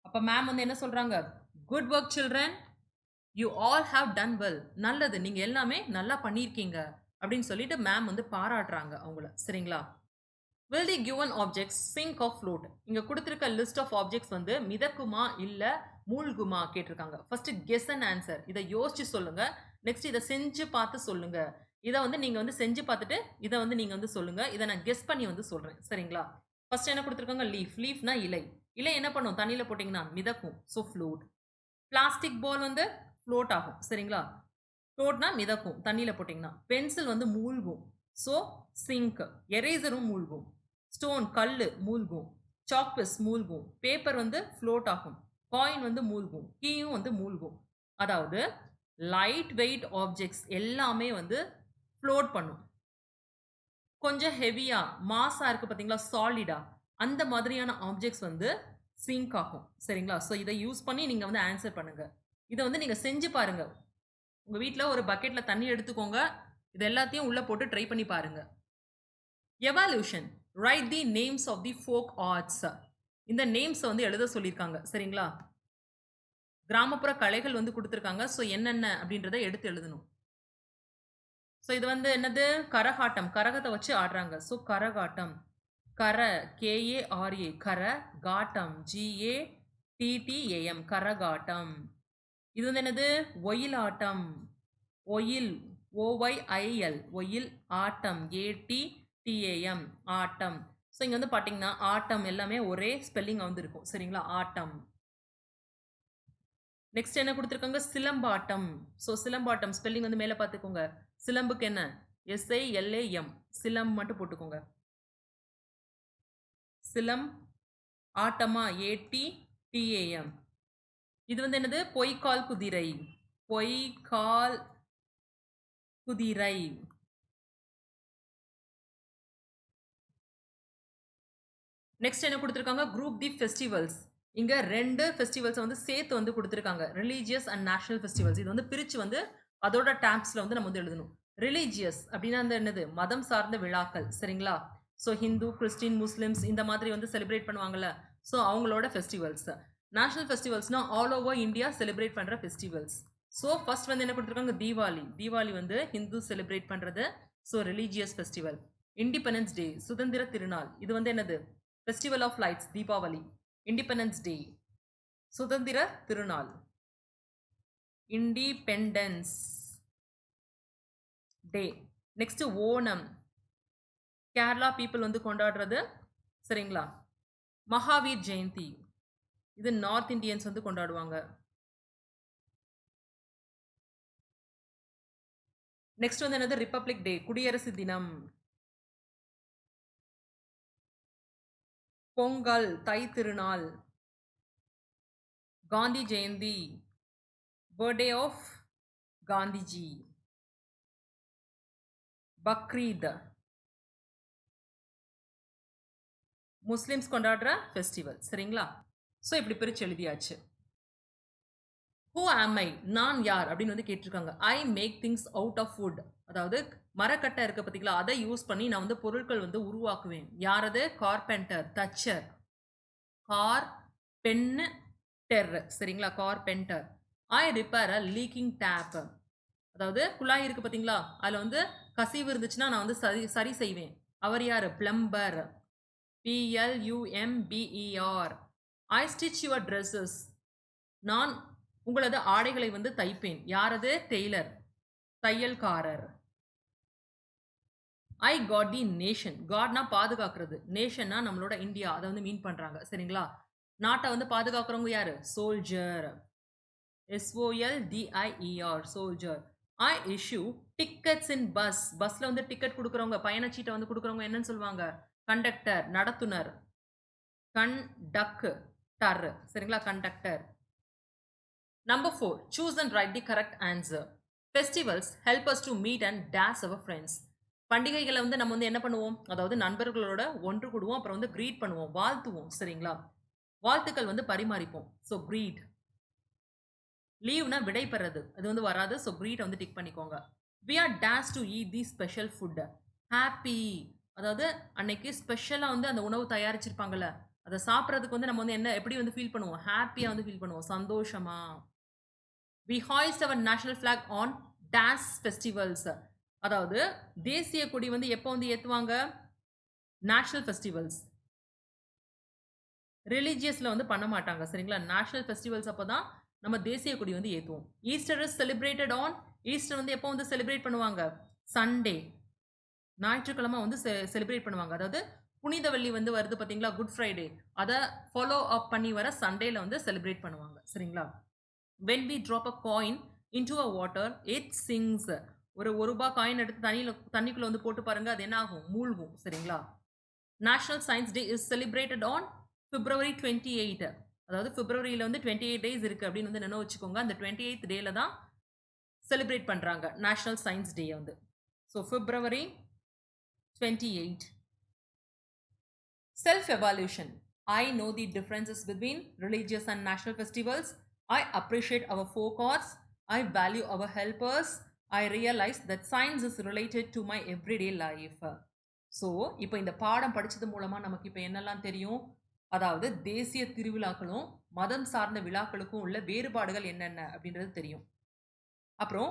அப்ப மேம் வந்து என்ன சொல்றாங்க? Good work children, you all have done well. நல்லது, நீங்க எல்லாமே நல்லா பண்ணியிருக்கீங்க அப்படின்னு சொல்லிட்டு மேம் வந்து பாராட்டுறாங்க அவங்கள. சரிங்களா? will the given objects sink or float? இங்க கொடுத்திருக்க லிஸ்ட் ஆஃப் ஆப்ஜெக்ட்ஸ் வந்து மிதக்குமா இல்ல மூழ்குமா கேட்டிருக்காங்க. First guess and answer. இதை யோசிச்சு சொல்லுங்க. நெக்ஸ்ட் இதை செஞ்சு பார்த்து சொல்லுங்க. இதை வந்து நீங்க வந்து செஞ்சு பார்த்துட்டு இதை வந்து நீங்க வந்து சொல்லுங்க. இதை நான் கெஸ் பண்ணி வந்து சொல்றேன். சரிங்களா? ஃபர்ஸ்ட் என்ன கொடுத்திருக்காங்க? லீஃப். லீஃப்னா இலை. இலை என்ன பண்ணும்? தண்ணியில போட்டீங்கன்னா மிதக்கும். So float. பிளாஸ்டிக் பால் வந்து ஃப்ளோட் ஆகும். சரிங்களா? ஃப்ளோட்னா மிதக்கும் தண்ணியில் போட்டிங்கன்னா. பென்சில் வந்து மூழ்கும், ஸோ சிங்க். எரேசரும் மூழ்கும். ஸ்டோன் கல் மூழ்கும். சாக்பீஸ் மூழ்கும். பேப்பர் வந்து ஃப்ளோட் ஆகும். காயின் வந்து மூழ்கும். கீயும் வந்து மூழ்கும். அதாவது லைட் வெயிட் ஆப்ஜெக்ட்ஸ் எல்லாமே வந்து ஃப்ளோட் பண்ணும். கொஞ்சம் ஹெவியா மாஸா இருக்கு பார்த்தீங்களா, சாலிடா, அந்த மாதிரியான ஆப்ஜெக்ட்ஸ் வந்து சிங்க் ஆகும். சரிங்களா? ஸோ இதை யூஸ் பண்ணி நீங்க வந்து ஆன்சர் பண்ணுங்க. இதை வந்து நீங்க செஞ்சு பாருங்க. உங்க வீட்ல ஒரு பக்கெட்ல தண்ணி எடுத்துக்கோங்க. இது எல்லாத்தையும் உள்ள போட்டு ட்ரை பண்ணி பாருங்க. Evolution. Write the names of the folk arts. இந்த நேம்ஸ் வந்து எழுத சொல்லியிருக்காங்க. சரிங்களா? கிராமப்புற கலைகள் வந்து குடுத்துருக்காங்க. ஸோ என்னென்ன அப்படின்றத எடுத்து எழுதணும். ஸோ இது வந்து என்னது? கரகாட்டம். கரகத்த வச்சு ஆடுறாங்க. ஸோ கரகாட்டம். கர KARA கர காட்டம் GATTAM கரகாட்டம். இது வந்து என்னது? ஒயிலாட்டம். ஒயில் OYIL ஒயில் ஆட்டம் ATTAM ஆட்டம். ஸோ இங்க வந்து பார்த்தீங்கன்னா, ஆட்டம் எல்லாமே ஒரே ஸ்பெல்லிங் வந்து இருக்கும். சரிங்களா? ஆட்டம். நெக்ஸ்ட் என்ன குடுத்துருக்காங்க? சிலம்பாட்டம். ஸோ சிலம்பாட்டம் ஸ்பெல்லிங் வந்து மேல பார்த்துக்கோங்க. சிலம்புக்கு என்ன? SILAM சிலம் மட்டும் போட்டுக்கோங்க. சிலம் ஆட்டமா ATTAM. இது வந்து என்னது? பொய்க்கால் குதிரை. பொய்க்கால் குதிரை. நெக்ஸ்ட் என்ன குடுத்துருக்காங்க? குரூப் தி ஃபெஸ்டிவல்ஸ். இங்க 2 ஃபெஸ்டிவல்ஸ் வந்து சேர்த்து வந்து குடுத்துருக்காங்க. Religious and national festivals. இது வந்து பிரிச்சு வந்து அதோட டேப்ஸ்ல வந்து நம்ம வந்து எழுதணும். ரிலீஜியஸ் அப்படின்னா வந்து என்னது? மதம் சார்ந்த விழாக்கள். சரிங்களா? ஸோ ஹிந்து, கிறிஸ்டின், முஸ்லிம்ஸ் இந்த மாதிரி வந்து செலிப்ரேட் பண்ணுவாங்கல்ல. ஸோ அவங்களோட ஃபெஸ்டிவல்ஸ். நேஷனல் ஃபெஸ்டிவல்ஸ்னா ஆல் ஓவர் இந்தியா செலிப்ரேட் பண்ற ஃபெஸ்டிவல்ஸ். ஸோ ஃபர்ஸ்ட் வந்து என்ன கொடுத்துருக்காங்க? தீபாவளி. தீபாவளி வந்து ஹிந்து செலிப்ரேட் பண்றது. So religious festival. Independence day சுதந்திர திருநாள். இது வந்து என்னது? Festival of lights Deepavali. Independence day சுதந்திர திருநாள். Independence day. Next Onam. Kerala people வந்து கொண்டாடுறது. சரிங்களா? மகாவீர் ஜெயந்தி. இது நார்த் இந்தியன்ஸ் வந்து கொண்டாடுவாங்க. நெக்ஸ்ட் வந்து என்னது? ரிப்பப்ளிக் டே குடியரசு தினம். Pongal Thai Thirunal. Gandhi Jayanti birthday of Gandhiji. Bakrid Muslims கொண்டாடுற ஃபெஸ்டிவல். சரிங்களா? ஸோ இப்படி பிரிச்சு எழுதியாச்சு. ஹூ ஆம் ஐ? நான் யார் அப்படின்னு வந்து கேட்டிருக்காங்க. I make things out of wood. அதாவது மரக்கட்டை இருக்க பார்த்தீங்களா, அதை யூஸ் பண்ணி நான் வந்து பொருட்கள் வந்து உருவாக்குவேன். யாரது? கார்பெண்டர், தச்சர். Carpenter. சரிங்களா? Carpenter. I repair a leaking tap. அதாவது குழாய் இருக்கு பார்த்தீங்களா, அதில் வந்து கசிவு இருந்துச்சுன்னா நான் வந்து சரி சரி செய்வேன். அவர் யார்? Plumber. PLUMBER. I stitch your dresses. நான் உங்களது ஆடைகளை வந்து தைப்பேன். யாரது? டெய்லர், தையல்காரர். I guard the nation. காட்னா பாதுகாக்கிறது. நேஷன்னா நம்மளோட இந்தியா, அதை வந்து மீன் பண்றாங்க. சரிங்களா? நாட்டை வந்து பாதுகாக்கிறவங்க யாரு? சோல்ஜர். SOLDIER soldier. ஐ இஷ்யூ டிக்கெட்ஸ் இன் பஸ். பஸ்ல வந்து டிக்கெட் கொடுக்குறவங்க, பயணச்சீட்டை வந்து கொடுக்குறவங்க என்னன்னு சொல்லுவாங்க? கண்டக்டர், நடத்துனர். கண்டக்டர். சரிங்களா? Conductor. Number 4. Choose and write the correct answer. Festivals help us to meet and dash our friends. பண்டிகைகளை வந்து நம்ம வந்து என்ன பண்ணுவோம்? அதாவது நண்பர்களோட ஒன்று கூடுவோம். அப்புறம் வந்து greet பண்ணுவோம், வாழ்த்துவோம். சரிங்களா? வாழ்த்துக்கள் வந்து பரிமாறிப்போம். So greet. லீவ்னா விடை பெறது, அது வந்து வராது. ஸோ greet வந்து டிக் பண்ணிக்கோங்க. We are dash to eat the special food. Happy. அதாவது அன்னைக்கு ஸ்பெஷலாக வந்து அந்த உணவு தயாரிச்சிருப்பாங்கல்ல, அதை சாப்பிட்றதுக்கு வந்து நம்ம வந்து என்ன எப்படி வந்து ஃபீல் பண்ணுவோம்? ஹாப்பியாக வந்து ஃபீல் பண்ணுவோம், சந்தோஷமா. We hoist our national flag on dash festivals. அதாவது தேசிய கொடி வந்து எப்போ வந்து ஏத்துவாங்க? National festivals. ரிலீஜியஸ்ல வந்து பண்ண மாட்டாங்க. சரிங்களா? நேஷனல் ஃபெஸ்டிவல்ஸ் அப்போ தான் நம்ம தேசிய கொடி வந்து ஏத்துவோம். Easter is celebrated on. Easter வந்து எப்போ வந்து செலிப்ரேட் பண்ணுவாங்க? சண்டே, ஞாயிற்றுக்கிழமை வந்து செலிப்ரேட் பண்ணுவாங்க. அதாவது புனித வெள்ளி வந்து வருது பார்த்தீங்களா, குட் ஃப்ரைடே, அதை ஃபாலோ அப் பண்ணி வர சண்டேல வந்து செலிப்ரேட் பண்ணுவாங்க. சரிங்களா? When we drop a coin into a water, it sinks. ஒரு ரூபாய் காயின் எடுத்து தண்ணிக்குள்ள வந்து போட்டு பாருங்க, அது என்ன ஆகும்? மூழ்கும். சரிங்களா? National science day is celebrated on February 28. அதாவது பிப்ரவரியில வந்து 28 டேஸ் இருக்கு அப்படின்னு வந்து நினைவு வச்சுக்கோங்க. அந்த 28th டேல தான் செலிப்ரேட் பண்றாங்க நேஷனல் சயின்ஸ் டே வந்து. So February 28. Self-evaluation. I know the differences between religious and national festivals. I appreciate our folk arts. I value our helpers. I realize that science is related to my everyday life. So இப்போ இந்த பாடம் படிச்சது மூலமா நமக்கு இப்போ என்னெல்லாம் தெரியும்? அதாவது தேசிய திருவிழாக்களும் மதம் சார்ந்த விழாக்களுக்கும் உள்ள வேறுபாடுகள் என்னென்ன அப்படின்றது தெரியும். அப்புறம்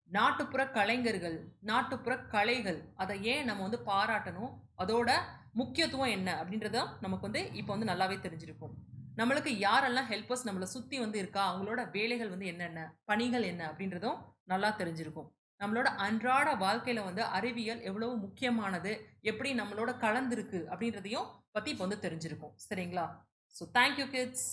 நாட்டுப்புற கலைஞர்கள், நாட்டுப்புற கலைகள் அதை ஏன் நம்ம வந்து பாராட்டணும்? அதோட முக்கியத்துவம் என்ன? அப்படின்றத நமக்கு வந்து இப்போ வந்து நல்லாவே தெரிஞ்சிருக்கும். நம்மளுக்கு யாரெல்லாம் ஹெல்ப்பர்ஸ் நம்மள சுத்தி வந்து இருக்கா? அவங்களோட வேலைகள் வந்து என்னென்ன? பணிகள் என்ன? அப்படின்றதும் நல்லா தெரிஞ்சிருக்கும். நம்மளோட அன்றாட வாழ்க்கையில வந்து அறிவியல் எவ்வளவு முக்கியமானது, எப்படி நம்மளோட கலந்திருக்கு அப்படின்றதையும் பத்தி இப்போ வந்து தெரிஞ்சிருக்கும். சரிங்களா? So thank you kids.